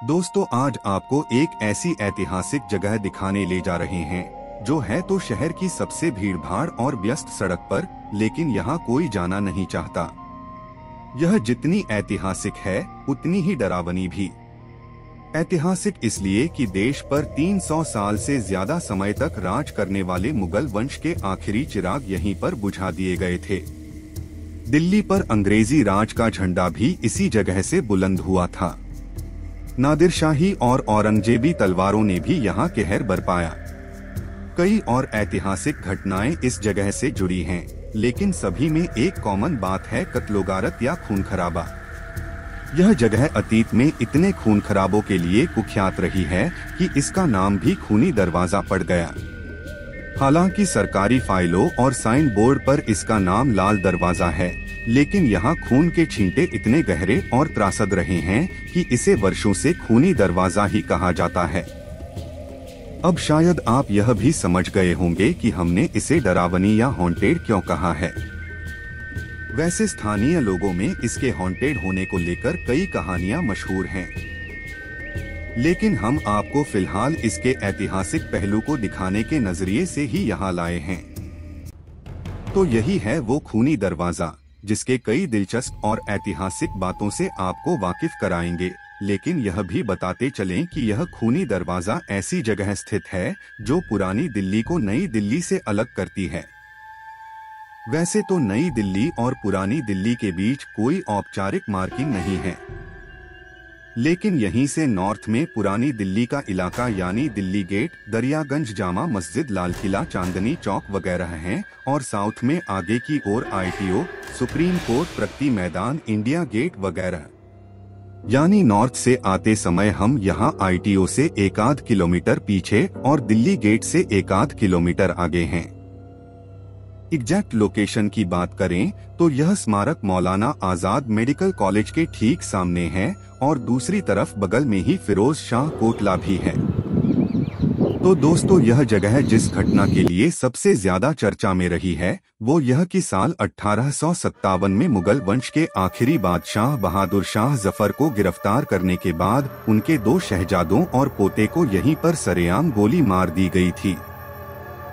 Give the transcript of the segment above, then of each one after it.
दोस्तों, आज आपको एक ऐसी ऐतिहासिक जगह दिखाने ले जा रहे हैं जो है तो शहर की सबसे भीड़भाड़ और व्यस्त सड़क पर, लेकिन यहाँ कोई जाना नहीं चाहता। यह जितनी ऐतिहासिक है उतनी ही डरावनी भी। ऐतिहासिक इसलिए कि देश पर 300 साल से ज्यादा समय तक राज करने वाले मुगल वंश के आखिरी चिराग यहीं पर बुझा दिए गए थे। दिल्ली पर अंग्रेजी राज का झंडा भी इसी जगह से बुलंद हुआ था। नादिर शाही और औरंगजेबी तलवारों ने भी यहाँ कहर बरपाया। कई और ऐतिहासिक घटनाएं इस जगह से जुड़ी हैं, लेकिन सभी में एक कॉमन बात है, कत्लोगारत या खून खराबा। यह जगह अतीत में इतने खून खराबों के लिए कुख्यात रही है कि इसका नाम भी खूनी दरवाजा पड़ गया। हालांकि सरकारी फाइलों और साइन बोर्ड पर इसका नाम लाल दरवाजा है, लेकिन यहाँ खून के छींटे इतने गहरे और त्रासद रहे हैं कि इसे वर्षों से खूनी दरवाजा ही कहा जाता है। अब शायद आप यह भी समझ गए होंगे कि हमने इसे डरावनी या हॉन्टेड क्यों कहा है। वैसे स्थानीय लोगों में इसके हॉन्टेड होने को लेकर कई कहानियां मशहूर हैं, लेकिन हम आपको फिलहाल इसके ऐतिहासिक पहलू को दिखाने के नजरिए से ही यहाँ लाए हैं। तो यही है वो खूनी दरवाजा, जिसके कई दिलचस्प और ऐतिहासिक बातों से आपको वाकिफ कराएंगे, लेकिन यह भी बताते चलें कि यह खूनी दरवाजा ऐसी जगह स्थित है जो पुरानी दिल्ली को नई दिल्ली से अलग करती है। वैसे तो नई दिल्ली और पुरानी दिल्ली के बीच कोई औपचारिक मार्किंग नहीं है, लेकिन यहीं से नॉर्थ में पुरानी दिल्ली का इलाका यानी दिल्ली गेट, दरियागंज, जामा मस्जिद, लाल किला, चांदनी चौक वगैरह हैं, और साउथ में आगे की ओर ITO, supreme court, Pragati Maidan, India gate वगैरह। यानी नॉर्थ से आते समय हम यहाँ ITO से 1-8 किलोमीटर पीछे और दिल्ली गेट से 1-8 किलोमीटर आगे हैं। एग्जैक्ट लोकेशन की बात करें तो यह स्मारक मौलाना आजाद मेडिकल कॉलेज के ठीक सामने है, और दूसरी तरफ बगल में ही फिरोज शाह कोटला भी है। तो दोस्तों, यह जगह जिस घटना के लिए सबसे ज्यादा चर्चा में रही है वो यह कि साल 1857 में मुगल वंश के आखिरी बादशाह बहादुर शाह जफर को गिरफ्तार करने के बाद उनके 2 शहजादों और पोते को यहीं पर सरेआम गोली मार दी गई थी।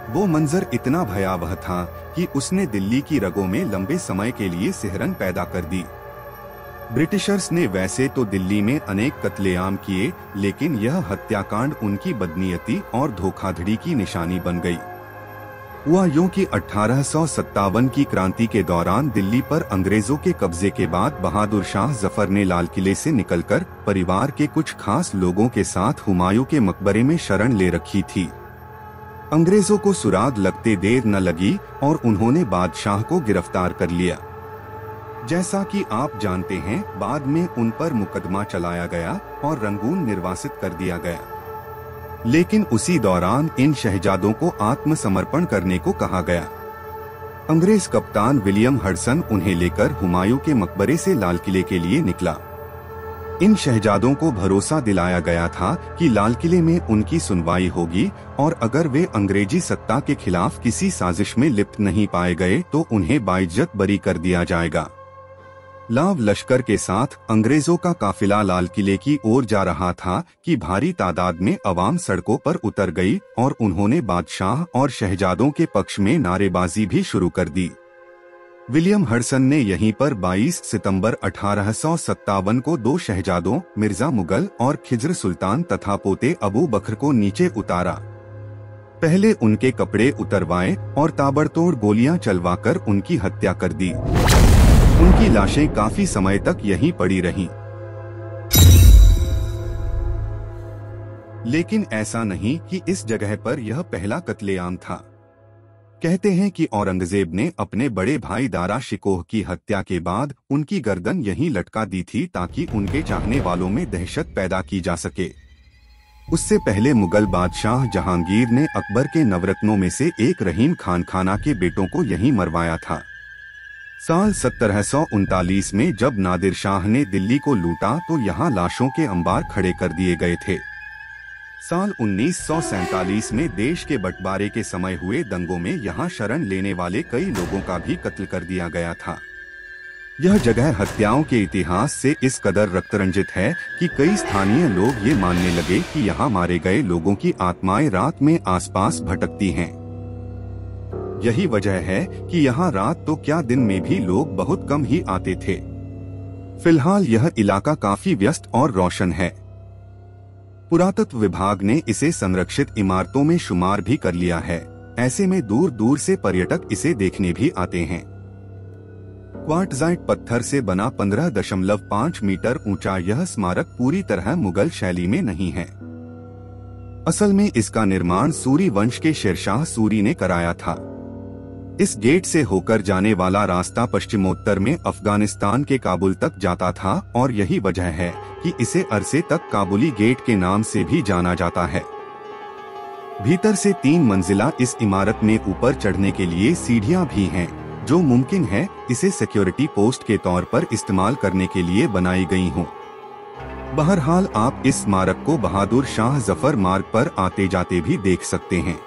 वो मंजर इतना भयावह था कि उसने दिल्ली की रगों में लंबे समय के लिए सिहरन पैदा कर दी। ब्रिटिशर्स ने वैसे तो दिल्ली में अनेक कत्लेआम किए, लेकिन यह हत्याकांड उनकी बदनीयती और धोखाधड़ी की निशानी बन गई। हुआ यूं कि 1857 की क्रांति के दौरान दिल्ली पर अंग्रेजों के कब्जे के बाद बहादुर शाह जफर ने लाल किले से निकलकर परिवार के कुछ खास लोगों के साथ हुमायूं के मकबरे में शरण ले रखी थी। अंग्रेजों को सुराग लगते देर न लगी और उन्होंने बादशाह को गिरफ्तार कर लिया। जैसा कि आप जानते हैं, बाद में उन पर मुकदमा चलाया गया और रंगून निर्वासित कर दिया गया। लेकिन उसी दौरान इन शहजादों को आत्मसमर्पण करने को कहा गया। अंग्रेज कप्तान विलियम हडसन उन्हें लेकर हुमायूं के मकबरे से लाल किले के लिए निकला। इन शहजादों को भरोसा दिलाया गया था कि लाल किले में उनकी सुनवाई होगी, और अगर वे अंग्रेजी सत्ता के खिलाफ किसी साजिश में लिप्त नहीं पाए गए तो उन्हें बाइज्जत बरी कर दिया जाएगा। लाव लश्कर के साथ अंग्रेजों का काफिला लाल किले की ओर जा रहा था कि भारी तादाद में अवाम सड़कों पर उतर गई और उन्होंने बादशाह और शहजादों के पक्ष में नारेबाजी भी शुरू कर दी। विलियम हडसन ने यहीं पर 22 सितंबर 1857 को 2 शहजादों मिर्जा मुगल और खिज्र सुल्तान तथा पोते अबू बकर को नीचे उतारा। पहले उनके कपड़े उतरवाए और ताबड़तोड़ गोलियां चलवाकर उनकी हत्या कर दी। उनकी लाशें काफी समय तक यहीं पड़ी रहीं। लेकिन ऐसा नहीं कि इस जगह पर यह पहला कत्लेआम था। कहते हैं कि औरंगजेब ने अपने बड़े भाई दारा शिकोह की हत्या के बाद उनकी गर्दन यहीं लटका दी थी ताकि उनके चाहने वालों में दहशत पैदा की जा सके। उससे पहले मुगल बादशाह जहांगीर ने अकबर के नवरत्नों में से एक रहीम खान खाना के बेटों को यहीं मरवाया था। साल 1739 में जब नादिर शाह ने दिल्ली को लूटा तो यहाँ लाशों के अंबार खड़े कर दिए गए थे। साल 1947 में देश के बंटवारे के समय हुए दंगों में यहाँ शरण लेने वाले कई लोगों का भी कत्ल कर दिया गया था। यह जगह हत्याओं के इतिहास से इस कदर रक्तरंजित है कि कई स्थानीय लोग ये मानने लगे कि यहाँ मारे गए लोगों की आत्माएं रात में आसपास भटकती हैं। यही वजह है कि यहाँ रात तो क्या दिन में भी लोग बहुत कम ही आते थे। फिलहाल यह इलाका काफी व्यस्त और रोशन है। पुरातत्व विभाग ने इसे संरक्षित इमारतों में शुमार भी कर लिया है। ऐसे में दूर दूर से पर्यटक इसे देखने भी आते हैं। क्वार्टजाइट पत्थर से बना 15.5 मीटर ऊंचा यह स्मारक पूरी तरह मुगल शैली में नहीं है। असल में इसका निर्माण सूरी वंश के शेरशाह सूरी ने कराया था। इस गेट से होकर जाने वाला रास्ता पश्चिमोत्तर में अफगानिस्तान के काबुल तक जाता था और यही वजह है कि इसे अरसे तक काबुली गेट के नाम से भी जाना जाता है। भीतर से 3 मंजिला इस इमारत में ऊपर चढ़ने के लिए सीढ़ियां भी हैं, जो मुमकिन है इसे सिक्योरिटी पोस्ट के तौर पर इस्तेमाल करने के लिए बनाई गई हों। बहरहाल आप इस स्मारक को बहादुर शाह जफर मार्ग पर आते जाते भी देख सकते हैं।